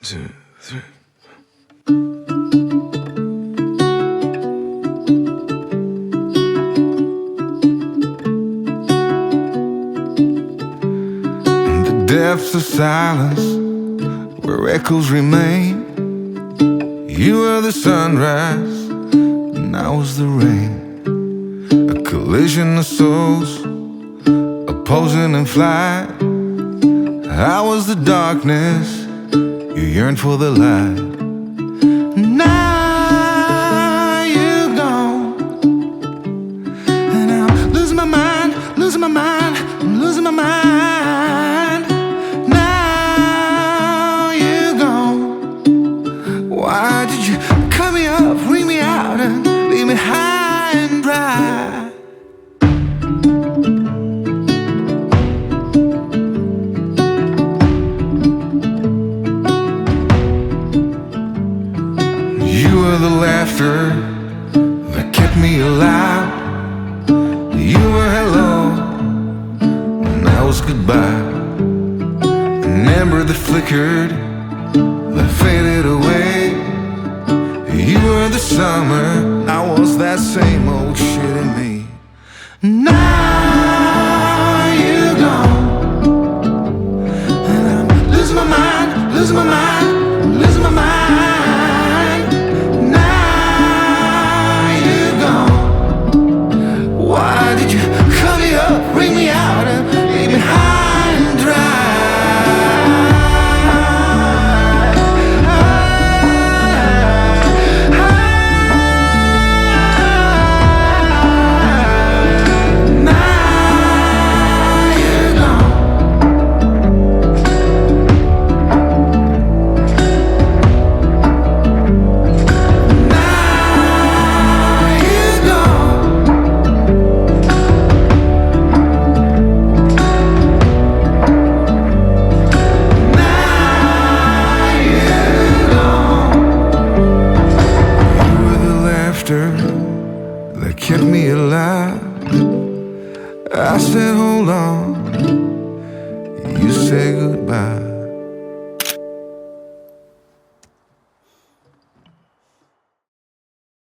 2, 3. In the depths of silence, where echoes remain, you were the sunrise, and I was the rain. A collision of souls, opposing in flight. I was the darkness, you yearned for the light. Now you're gone, and I'm losing my mind, losing my mind, I'm losing my mind. Now you're gone. Why did you cut me up, ring me out, and leave me high and dry? You were the laughter that kept me alive. You were hello, and I was goodbye. An ember that flickered, that faded away. You were the summer, I was that same old shit in me. Now you're gone, and I'm losing my mind, losing my mind, losing my mind. Why did you cut me up, bring me out, and leave me high and dry? Now you're gone. Now you're gone. That kept me alive. I said, hold